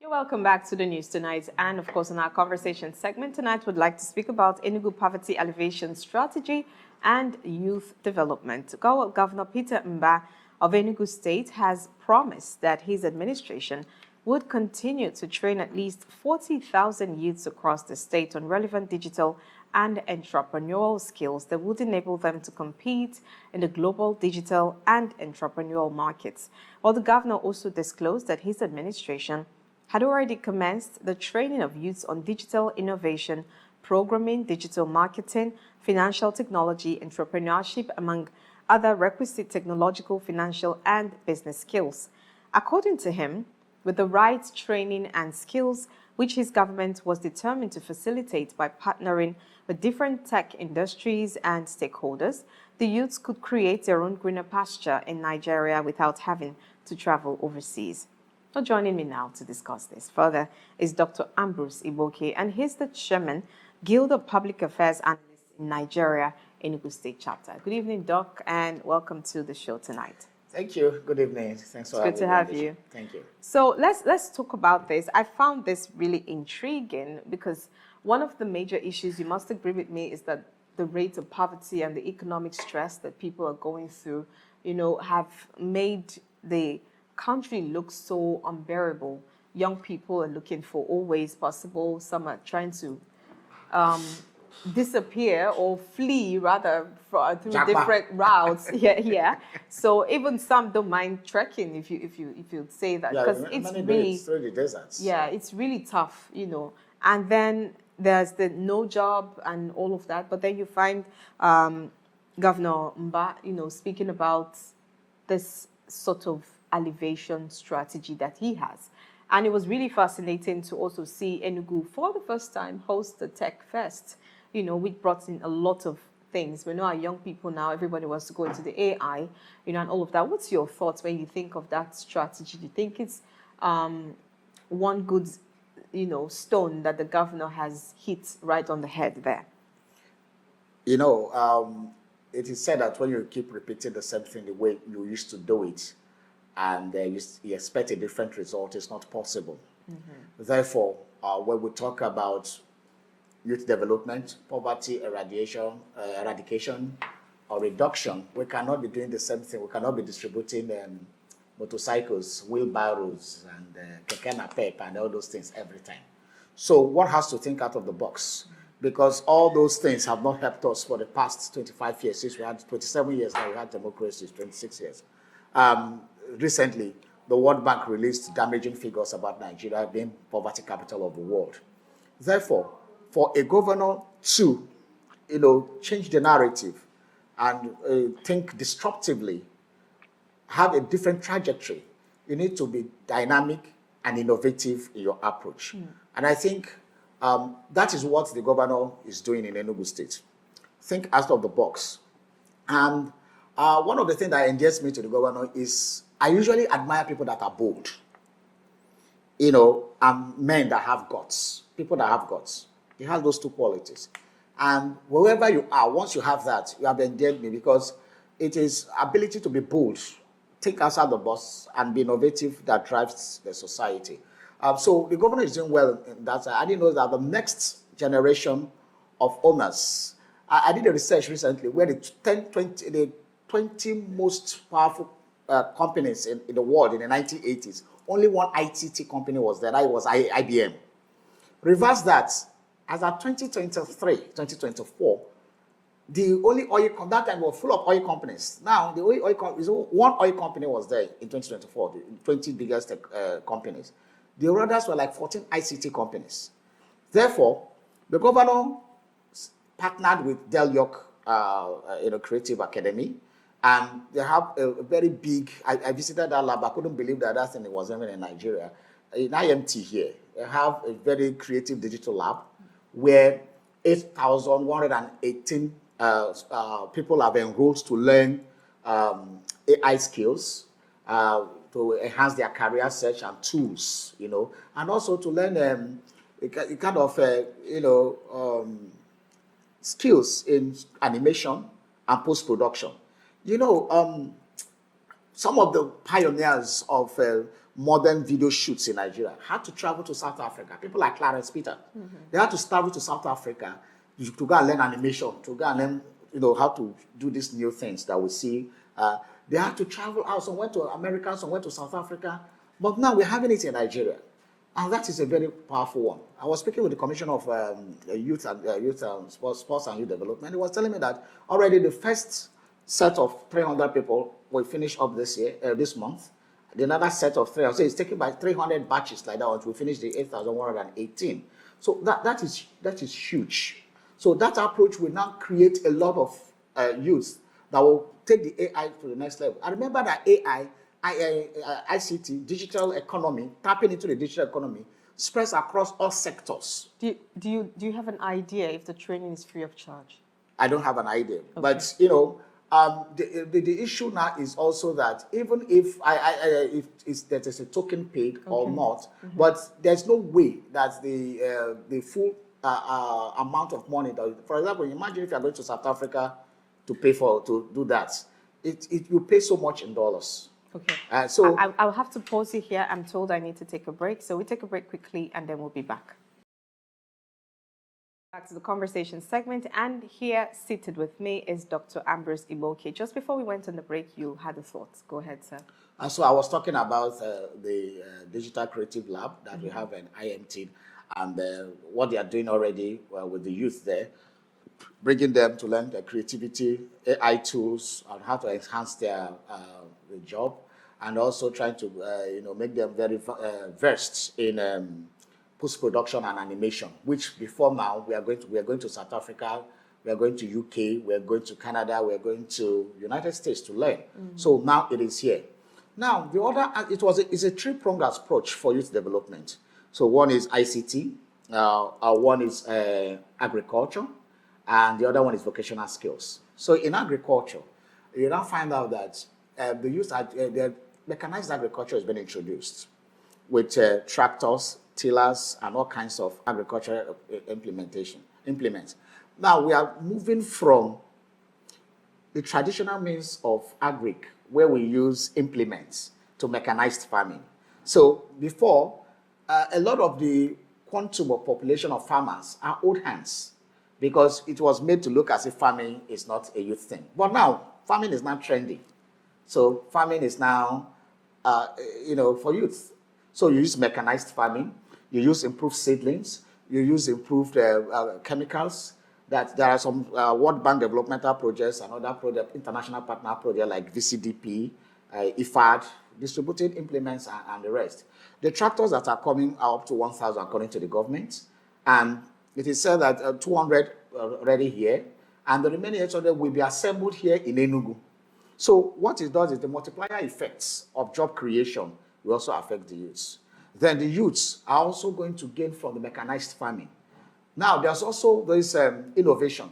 Welcome back to the news tonight. And of course, in our conversation segment tonight, we'd like to speak about Enugu poverty alleviation strategy and youth development. Governor Peter Mba of Enugu State has promised that his administration would continue to train at least 40,000 youths across the state on relevant digital and entrepreneurial skills that would enable them to compete in the global digital and entrepreneurial markets. While the governor also disclosed that his administration had already commenced the training of youths on digital innovation, programming, digital marketing, financial technology, entrepreneurship, among other requisite technological, financial, and business skills. According to him, with the right training and skills, which his government was determined to facilitate by partnering with different tech industries and stakeholders, the youths could create their own greener pasture in Nigeria without having to travel overseas. So joining me now to discuss this further is Dr. Ambrose Igboke, and he's the chairman, Guild of Public Affairs Analysts in Nigeria, Enugu State Chapter. Good evening, Doc, and welcome to the show tonight. Thank you. Good evening. Thanks for having me. Good to have you. Thank you. So let's talk about this. I found this really intriguing because one of the major issues, you must agree with me, is that the rate of poverty and the economic stress that people are going through, have made the country looks so unbearable. Young people are looking for all ways possible. Some are trying to disappear or flee rather through different routes. Yeah. So even some don't mind trekking if you say that, because it's really through the deserts. Yeah, it's really tough, And then there's the no job and all of that. But then you find Governor Mba, speaking about this sort of alleviation strategy that he has. And it was really fascinating to also see Enugu for the first time host the Tech Fest, which brought in a lot of things. We know our young people now, everybody wants to go into the AI, and all of that. What's your thoughts when you think of that strategy? Do you think it's one good, stone that the governor has hit right on the head there? It is said that when you keep repeating the same thing the way you used to do it, and you expect a different result, it's not possible. Mm-hmm. Therefore, when we talk about youth development, poverty eradication, or reduction, we cannot be doing the same thing. We cannot be distributing motorcycles, wheelbarrows, and keke napep, and all those things every time. So one has to think out of the box, because all those things have not helped us for the past 25 years. Since we had 27 years now, we had democracy, 26 years. Recently, the World Bank released damaging figures about Nigeria being poverty capital of the world. Therefore, for a governor to, change the narrative and think disruptively, have a different trajectory, you need to be dynamic and innovative in your approach. Mm. And I think that is what the governor is doing in Enugu State. Think out of the box. And one of the things that endears me to the governor is I usually admire people that are bold, and men that have guts, people that have guts. He has those two qualities. And wherever you are, once you have that, you have endeared me, because it is ability to be bold, think outside the box, and be innovative that drives the society. So the governor is doing well in that. I didn't know that the next generation of owners, I did a research recently where the 20 most powerful companies in the world in the 1980s, only one ITT company was there. That was IBM. Reverse that, as of 2023, 2024, the only that time was full of oil companies. Now, the only one oil company was there in 2024, the 20 biggest companies. The others were like 14 ICT companies. Therefore, the governor partnered with Del York, Creative Academy, and they have a very big, I visited that lab. I couldn't believe that thing was even in Nigeria. In IMT here, they have a very creative digital lab where 8,118 people have enrolled to learn AI skills, to enhance their career search and tools, and also to learn a kind of, skills in animation and post-production. Some of the pioneers of modern video shoots in Nigeria had to travel to South Africa. People like Clarence Peter, they had to travel to South Africa to go and learn animation, to go and learn, how to do these new things that we see. They had to travel out. Some went to America, some went to South Africa. But now we're having it in Nigeria. And that is a very powerful one. I was speaking with the Commissioner of Sports and Youth Development. He was telling me that already the first set of 300 people will finish up this month. The another set of 300, so it's taken by 300 batches like that until we finish the 8,118. So that is huge. So that approach will now create a lot of youth that will take the AI to the next level. I remember that AI, ICT, digital economy, tapping into the digital economy, spreads across all sectors. Do you have an idea if the training is free of charge? I don't have an idea, okay. But the issue now is also that even if there is a token paid or not, but there's no way that the full amount of money that, for example, imagine if you're going to South Africa to do that, it will pay so much in dollars. Okay. So I'll have to pause you here. I'm told I need to take a break, so we take a break quickly and then we'll be back. Back to the conversation segment, and here seated with me is Dr. Ambrose Igboke. Just before we went on the break, you had a thought. Go ahead, sir. So I was talking about the Digital Creative Lab that we have in IMT, and what they are doing already with the youth there, bringing them to learn their creativity, AI tools, and how to enhance their job, and also trying to make them very versed in post-production and animation, which before now we are going to South Africa, we are going to UK, we are going to Canada, we are going to United States to learn. So now it is here. Now the other, it's a three-pronged approach for youth development. So one is ICT, one is agriculture, and the other one is vocational skills. So in agriculture, you now find out that the youth, mechanized agriculture has been introduced with tractors, tillers, and all kinds of agricultural implements. Now we are moving from the traditional means of agric, where we use implements, to mechanized farming. So before, a lot of the quantum of population of farmers are old hands, because it was made to look as if farming is not a youth thing. But now, farming is now trendy. So farming is now, for youth. So you use mechanized farming, you use improved seedlings, you use improved chemicals. That there are some World Bank developmental projects and other international partner projects like VCDP, IFAD, distributed implements and the rest. The tractors that are coming are up to 1,000 according to the government, and it is said that 200 are already here, and the remaining 800 will be assembled here in Enugu. So what it does is the multiplier effects of job creation will also affect the youths. Then the youths are also going to gain from the mechanized farming. Now, there's also this innovation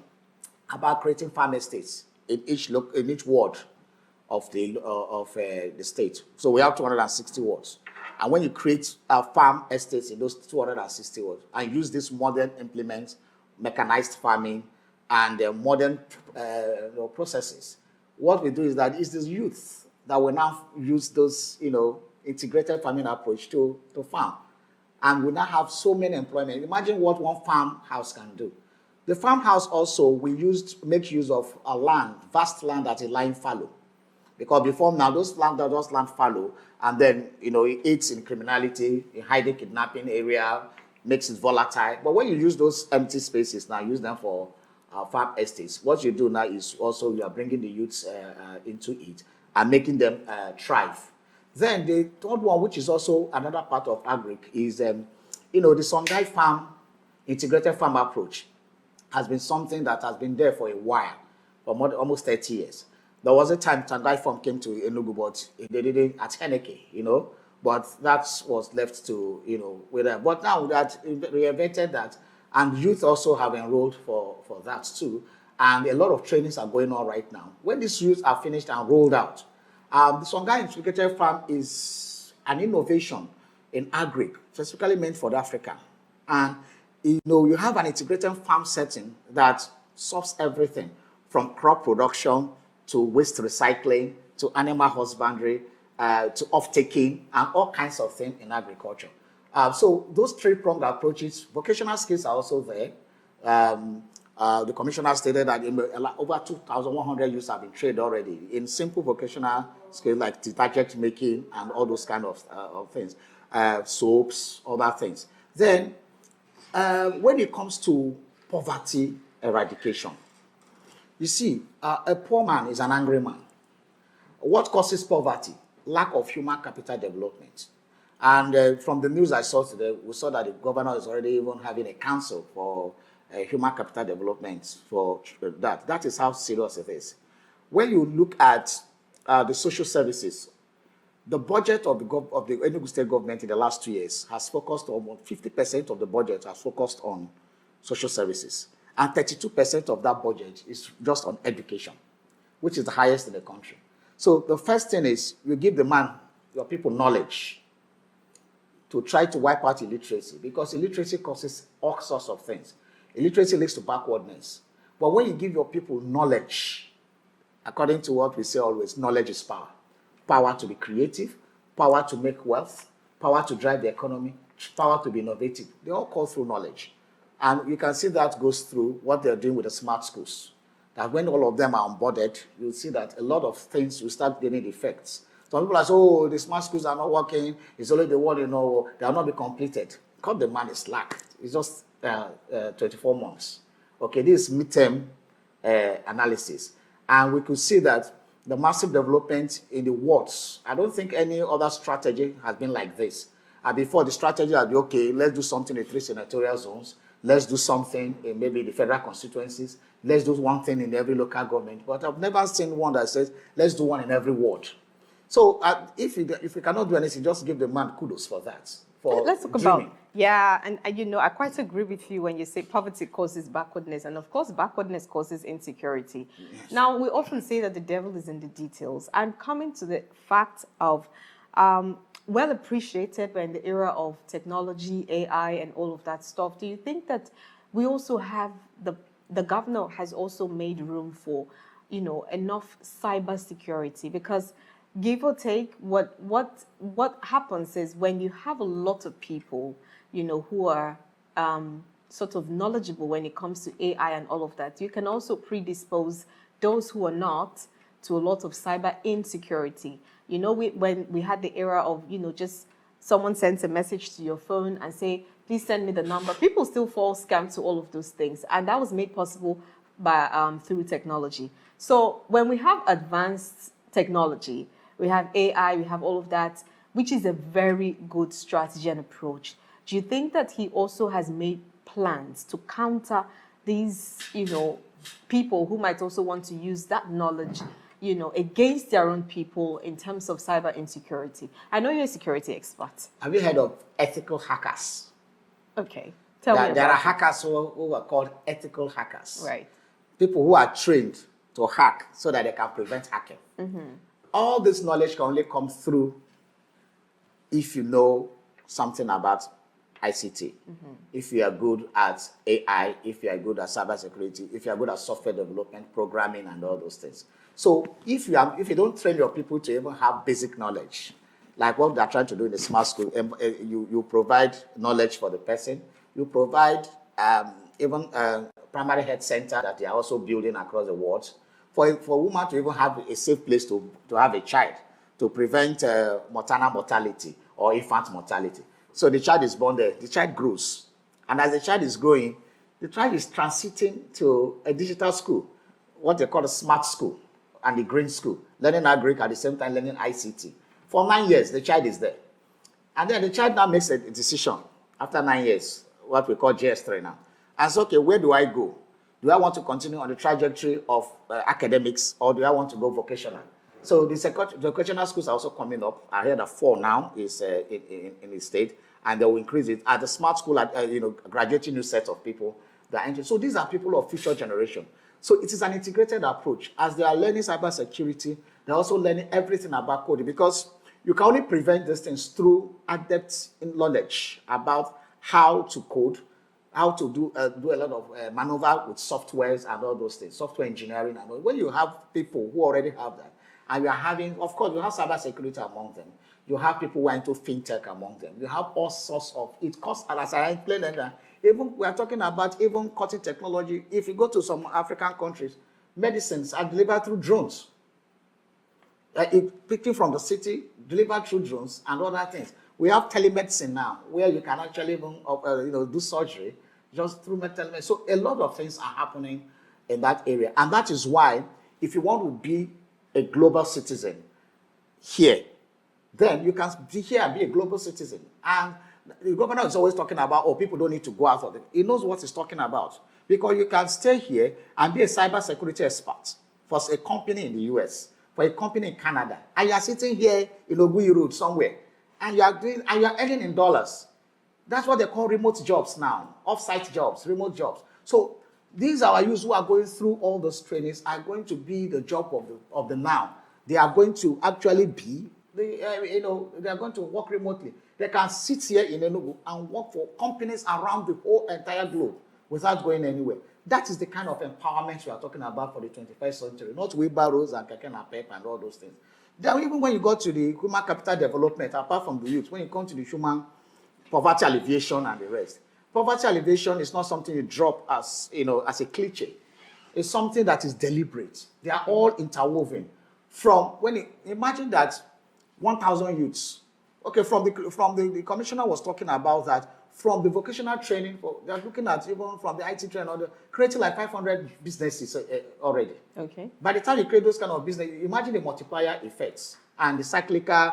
about creating farm estates in each ward of the state. So we have 260 wards. And when you create farm estates in those 260 wards and use this modern implements, mechanized farming, and modern processes, what we do is that it's the youth that will now use those, integrated farming approach to farm. And we now have so many employment. Imagine what one farmhouse can do. The farmhouse also, we make use of a land, vast land that is lying fallow. Because before now, those land are just land fallow, and then, it aids in criminality, in hiding kidnapping area, makes it volatile. But when you use those empty spaces now, use them for farm estates, what you do now is also you are bringing the youths into it and making them thrive. Then the third one, which is also another part of agric, is the Songhai farm, integrated farm approach, has been something that has been there for a while, for almost 30 years. There was a time Songhai farm came to Enugu, but they did it at Heneke, but that was left to, with them. But now that reinvented that, and youth also have enrolled for that too, and a lot of trainings are going on right now. When these youths are finished and rolled out, the Songhai integrated farm is an innovation in agric, specifically meant for Africa. And, you have an integrated farm setting that solves everything from crop production to waste recycling to animal husbandry to off-taking, and all kinds of things in agriculture. So those three-pronged approaches, vocational skills are also there. The commissioner stated that over 2,100 youths have been trained already in simple vocational skills like detergent making and all those kind of things, soaps, other things. Then, when it comes to poverty eradication, you see, a poor man is an angry man. What causes poverty? Lack of human capital development. And from the news I saw today, we saw that the governor is already even having a council for human capital development for that. That is how serious it is. When you look at the social services, the budget of the Enugu State government in the last 2 years has focused on almost 50% of the budget has focused on social services. And 32% of that budget is just on education, which is the highest in the country. So the first thing is you give your people knowledge to try to wipe out illiteracy, because illiteracy causes all sorts of things. Illiteracy leads to backwardness. But when you give your people knowledge, according to what we say always, knowledge is power. Power to be creative, power to make wealth, power to drive the economy, power to be innovative. They all come through knowledge. And you can see that goes through what they're doing with the smart schools. That when all of them are onboarded, you'll see that a lot of things will start getting effects. Some people are saying, oh, the smart schools are not working. It's only the one, they will not be completed. Because the man is slack. It's just 24 months. Okay, this is midterm analysis. And we could see that the massive development in the wards, I don't think any other strategy has been like this. And before, the strategy had been, okay, let's do something in 3 senatorial zones. Let's do something in maybe the federal constituencies. Let's do one thing in every local government. But I've never seen one that says, let's do one in every ward. So if we cannot do anything, just give the man kudos for that. Let's talk about, and I quite agree with you when you say poverty causes backwardness, and of course backwardness causes insecurity. Yes. Now, we often say that the devil is in the details, and coming to the fact of, well appreciated, we're in the era of technology, AI, and all of that stuff. Do you think that we also have, the governor has also made room for, enough cyber security? Because give or take, what happens is when you have a lot of people, who are sort of knowledgeable when it comes to AI and all of that, you can also predispose those who are not to a lot of cyber insecurity. When we had the era of, just someone sends a message to your phone and say, please send me the number. People still fall scam to all of those things. And that was made possible by through technology. So when we have advanced technology, we have AI, we have all of that, which is a very good strategy and approach. Do you think that he also has made plans to counter these, people who might also want to use that knowledge, against their own people in terms of cyber insecurity? I know you're a security expert. Have you heard of ethical hackers? Okay, tell me about There are hackers who are called ethical hackers. Right. People who are trained to hack so that they can prevent hacking. Mm-hmm. All this knowledge can only come through if you know something about ICT. Mm-hmm. If you are good at AI, if you are good at cybersecurity, if you are good at software development, programming, and all those things. So if you don't train your people to even have basic knowledge, like what they're trying to do in the smart school, you provide knowledge for the person. You provide even primary health center that they are also building across the world. For a woman to even have a safe place to have a child, to prevent maternal mortality or infant mortality. So the child is born there, the child grows. And as the child is growing, the child is transiting to a digital school, what they call a smart school and the green school, learning agric at the same time learning ICT. For 9 years, the child is there. And then the child now makes a decision after 9 years, what we call JS3 now. And so, okay, where do I go? Do I want to continue on the trajectory of academics, or do I want to go vocational? So the vocational schools are also coming up. I heard that 4 now is in the state, and they will increase it. At the smart school, graduating new set of people that are entering. So these are people of future generation. So it is an integrated approach. As they are learning cybersecurity, they're also learning everything about coding, because you can only prevent these things through adept knowledge about how to code, how to do a lot of maneuver with softwares and all those things, software engineering and all. When you have people who already have that, And you are having, of course, you have cybersecurity among them. You have people who are into fintech among them. You have all sorts of, it costs, as I explained earlier, even we are talking about even cutting technology. If you go to some African countries, medicines are delivered through drones. Picking from the city, delivered through drones and other things. We have telemedicine now, where you can actually even do surgery just through telemedicine. So a lot of things are happening in that area. And that is why, if you want to be a global citizen here, then you can be here and be a global citizen. And the governor is always talking about, oh, people don't need to go out of it. He knows what he's talking about. Because you can stay here and be a cybersecurity expert for a company in the US, for a company in Canada. And you are sitting here in Enugu Road somewhere, and you are earning in dollars. That's what they call remote jobs now, off-site jobs, remote jobs. So these are our youths who are going through all those trainings are going to be the job of the now. They are going to actually be, they are going to work remotely. They can sit here in Enugu and work for companies around the whole entire globe without going anywhere. That is the kind of empowerment we are talking about for the 21st century, not wheelbarrows and keke napep and all those things. Then even when you go to the human capital development, apart from the youth, when you come to the human poverty alleviation and the rest, poverty alleviation is not something you drop as a cliche. It's something that is deliberate. They are all interwoven. Imagine that 1,000 youths. Okay, from the commissioner was talking about that. From the vocational training, they're looking at even from the IT training, creating like 500 businesses already. Okay. By the time you create those kind of business, imagine the multiplier effects and the cyclical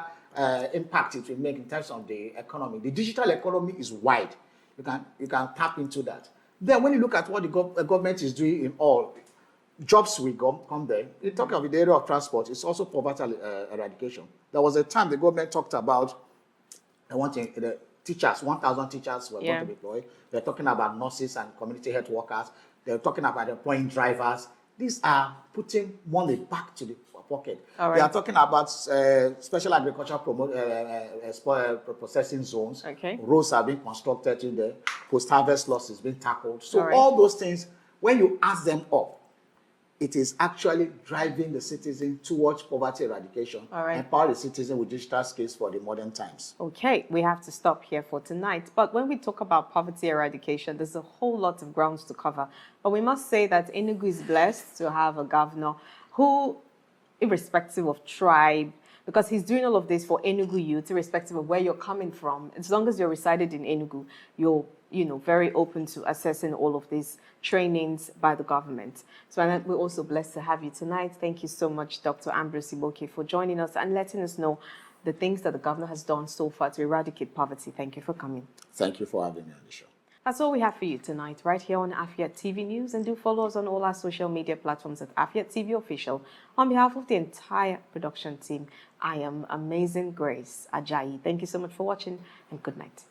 impact it will make in terms of the economy. The digital economy is wide. You can tap into that. Then when you look at what the government is doing in all, jobs will come there. You talk of the area of transport, it's also poverty eradication. There was a time the government talked about the teachers, 1,000 teachers were going to be employed. They're talking about nurses and community health workers. They're talking about employing drivers. These are putting money back to the pocket. Right. They are talking about special agricultural processing zones. Okay. Roads are being constructed in there. Post-harvest loss is being tackled. So all those things, when you add them up, it is actually driving the citizen towards poverty eradication, empower the citizen with digital skills for the modern times. Okay, we have to stop here for tonight. But when we talk about poverty eradication, there's a whole lot of grounds to cover. But we must say that Enugu is blessed to have a governor who, irrespective of tribe, because he's doing all of this for Enugu youth, irrespective of where you're coming from, as long as you're resided in Enugu, you're very open to assessing all of these trainings by the government. So we're also blessed to have you tonight. Thank you so much, Dr. Ambrose Igboke, for joining us and letting us know the things that the governor has done so far to eradicate poverty. Thank you for coming. Thank you for having me on the show. That's all we have for you tonight, right here on Afia TV News. And do follow us on all our social media platforms at Afia TV Official. On behalf of the entire production team, I am Amazing Grace Ajayi. Thank you so much for watching and good night.